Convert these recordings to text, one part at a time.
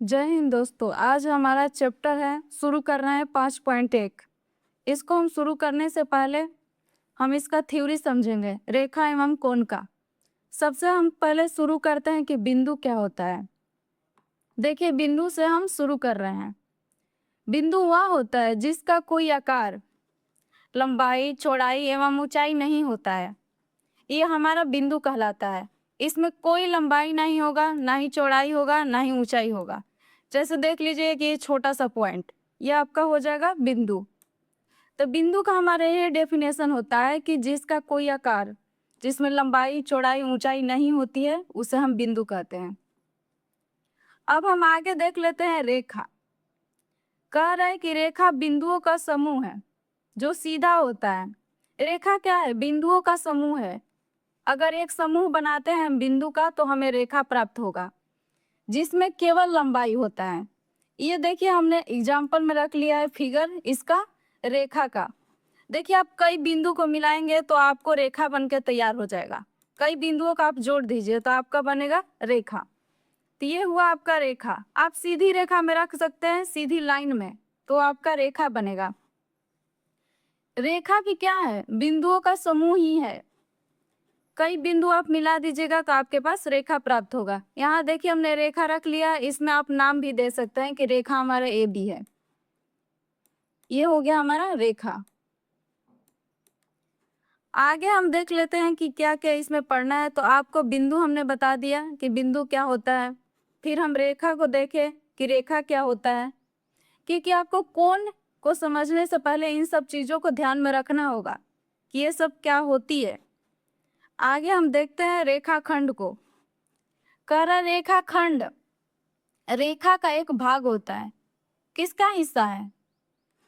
जय हिंद दोस्तों। आज हमारा चैप्टर है, शुरू कर रहे हैं 5.1। इसको हम शुरू करने से पहले हम इसका थ्योरी समझेंगे, रेखा एवं कोण का। सबसे हम पहले शुरू करते हैं कि बिंदु क्या होता है। देखिए, बिंदु से हम शुरू कर रहे हैं। बिंदु वह होता है जिसका कोई आकार, लंबाई, चौड़ाई एवं ऊंचाई नहीं होता है। ये हमारा बिंदु कहलाता है। इसमें कोई लंबाई नहीं होगा, ना ही चौड़ाई होगा, ना ही ऊंचाई होगा। जैसे देख लीजिए कि ये छोटा सा पॉइंट, ये आपका हो जाएगा बिंदु। तो बिंदु का हमारा ये डेफिनेशन होता है कि जिसका कोई आकार, जिसमें लंबाई, चौड़ाई, ऊंचाई नहीं होती है, उसे हम बिंदु कहते हैं। अब हम आगे देख लेते हैं रेखा। कह रहा है कि रेखा बिंदुओं का समूह है जो सीधा होता है। रेखा क्या है? बिंदुओं का समूह है। अगर एक समूह बनाते हैं हम बिंदु का, तो हमें रेखा प्राप्त होगा जिसमें केवल लंबाई होता है। ये देखिए, हमने एग्जाम्पल में रख लिया है फिगर इसका, रेखा का। देखिए, आप कई बिंदु को मिलाएंगे तो आपको रेखा बनकर तैयार हो जाएगा। कई बिंदुओं का आप जोड़ दीजिए तो आपका बनेगा रेखा। तो ये हुआ आपका रेखा। आप सीधी रेखा में रख सकते हैं, सीधी लाइन में, तो आपका रेखा बनेगा। रेखा भी क्या है? बिंदुओं का समूह ही है। कई बिंदु आप मिला दीजिएगा तो आपके पास रेखा प्राप्त होगा। यहाँ देखिए, हमने रेखा रख लिया, इसमें आप नाम भी दे सकते हैं कि रेखा हमारा ए बी है। ये हो गया हमारा रेखा। आगे हम देख लेते हैं कि क्या क्या इसमें पढ़ना है। तो आपको बिंदु हमने बता दिया कि बिंदु क्या होता है। फिर हम रेखा को देखें कि रेखा क्या होता है, क्योंकि आपको कोण को समझने से पहले इन सब चीज़ों को ध्यान में रखना होगा कि ये सब क्या होती है। आगे हम देखते हैं रेखाखंड को। कह रहा रेखाखंड रेखा का एक भाग होता है। किसका हिस्सा है?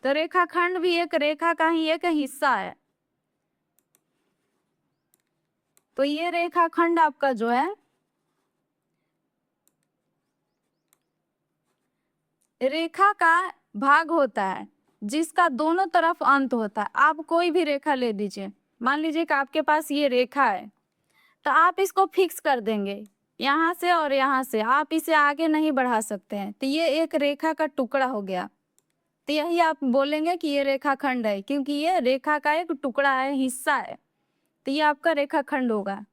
तो रेखाखंड भी एक रेखा का ही एक हिस्सा है। तो ये रेखाखंड आपका जो है रेखा का भाग होता है जिसका दोनों तरफ अंत होता है। आप कोई भी रेखा ले लीजिए, मान लीजिए कि आपके पास ये रेखा है, तो आप इसको फिक्स कर देंगे यहाँ से और यहाँ से, आप इसे आगे नहीं बढ़ा सकते हैं। तो ये एक रेखा का टुकड़ा हो गया। तो यही आप बोलेंगे कि ये रेखाखंड है, क्योंकि ये रेखा का एक टुकड़ा है, हिस्सा है। तो ये आपका रेखाखंड होगा।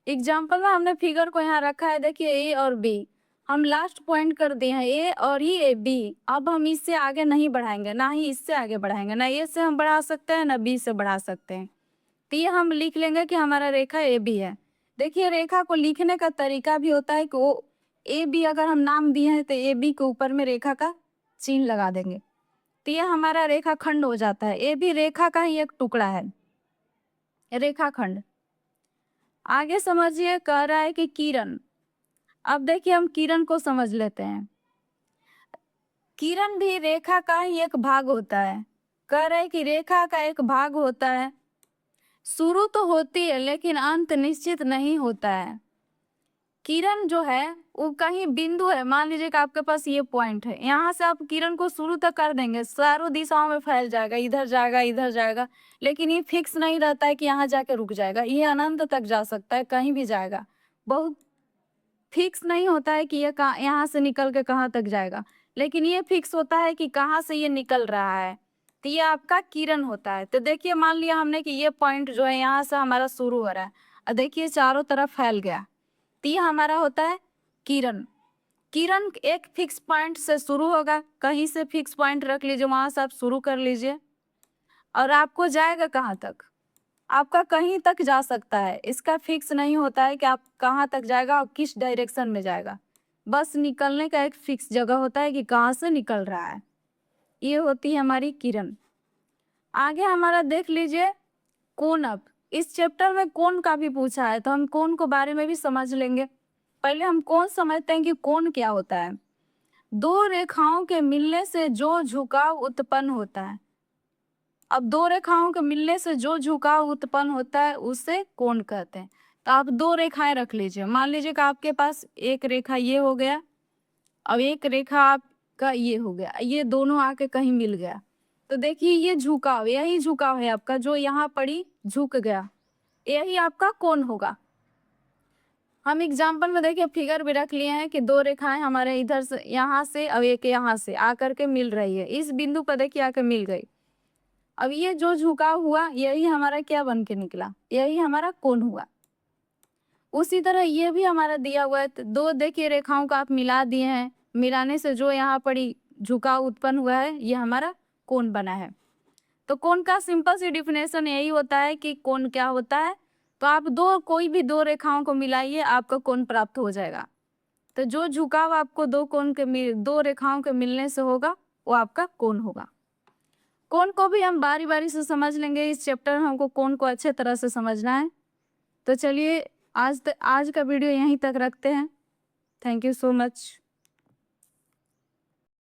एग्जाम्पल में हमने फिगर को यहाँ रखा है, देखिए ए और बी। हम लास्ट पॉइंट कर दिए हैं ए और ये बी। अब हम इससे आगे नहीं बढ़ाएंगे, ना ही इससे आगे बढ़ाएंगे, ना ए से हम बढ़ा सकते हैं, ना बी से बढ़ा सकते हैं। तो ये हम लिख लेंगे कि हमारा रेखा ए बी है। देखिए, रेखा को लिखने का तरीका भी होता है कि वो ए बी अगर हम नाम दिए हैं तो ए बी के ऊपर में रेखा का चिन्ह लगा देंगे। तो ये हमारा रेखाखंड हो जाता है। ए भी रेखा का ही एक टुकड़ा है, रेखाखंड। आगे समझिए, कह रहा है कि किरण। अब देखिए, हम किरण को समझ लेते हैं। किरण भी रेखा का ही एक भाग होता है। कह रहे हैं कि रेखा का एक भाग होता है, शुरू तो होती है लेकिन अंत निश्चित नहीं होता है। किरण जो है वो कहीं बिंदु है। मान लीजिए कि आपके पास ये पॉइंट है, यहाँ से आप किरण को शुरू तक कर देंगे, चारों दिशाओं में फैल जाएगा, इधर जाएगा, इधर जाएगा। लेकिन ये फिक्स नहीं रहता है कि यहाँ जाके रुक जाएगा। ये अनंत तक जा सकता है, कहीं भी जाएगा। बहुत फिक्स नहीं होता है कि ये कहाँ, यहाँ से निकल के कहाँ तक जाएगा। लेकिन ये फिक्स होता है कि कहाँ से ये निकल रहा है। तो ये आपका किरण होता है। तो देखिए, मान लिया हमने कि ये पॉइंट जो है यहाँ से हमारा शुरू हो रहा है और देखिए चारों तरफ फैल गया। तो ये हमारा होता है किरण। किरण एक फिक्स पॉइंट से शुरू होगा, कहीं से फिक्स पॉइंट रख लीजिए, वहां से आप शुरू कर लीजिए और आपको जाएगा कहाँ तक? आपका कहीं तक जा सकता है। इसका फिक्स नहीं होता है कि आप कहाँ तक जाएगा और किस डायरेक्शन में जाएगा। बस निकलने का एक फिक्स जगह होता है कि कहाँ से निकल रहा है। ये होती है हमारी किरण। आगे हमारा देख लीजिए कोण। अब इस चैप्टर में कोण का भी पूछा है, तो हम कोण को बारे में भी समझ लेंगे। पहले हम कोण समझते हैं कि कोण क्या होता है। दो रेखाओं के मिलने से जो झुकाव उत्पन्न होता है। अब दो रेखाओं के मिलने से जो झुकाव उत्पन्न होता है उसे कोण कहते हैं। तो आप दो रेखाएं रख लीजिए। मान लीजिए कि आपके पास एक रेखा ये हो गया, अब एक रेखा आपका ये हो गया, ये दोनों आके कहीं मिल गया। तो देखिए, ये झुकाव, यही झुकाव है आपका, जो यहाँ पड़ी झुक गया, यही आपका कोण होगा। हम एग्जाम्पल में देखिए फिगर भी रख लिए हैं कि दो रेखाएं हमारे इधर से यहाँ से और एक यहाँ से आकर के मिल रही है, इस बिंदु पर देखिए आकर मिल गई। अब ये जो झुकाव हुआ यही हमारा क्या बन के निकला, यही हमारा कोण हुआ। उसी तरह ये भी हमारा दिया हुआ है, तो दो देखिए रेखाओं का आप मिला दिए हैं, मिलाने से जो यहाँ पर झुकाव उत्पन्न हुआ है ये हमारा कोण बना है। तो कोण का सिंपल सी डिफिनेशन यही होता है कि कोण क्या होता है, तो आप कोई भी दो रेखाओं को मिलाइए आपका कोण प्राप्त हो जाएगा। तो जो झुकाव आपको दो रेखाओं के मिलने से होगा वो आपका कोण होगा। कोण को भी हम बारी बारी से समझ लेंगे, इस चैप्टर में हमको कोण को अच्छे तरह से समझना है। तो चलिए आज का वीडियो यहीं तक रखते हैं। Thank you so much.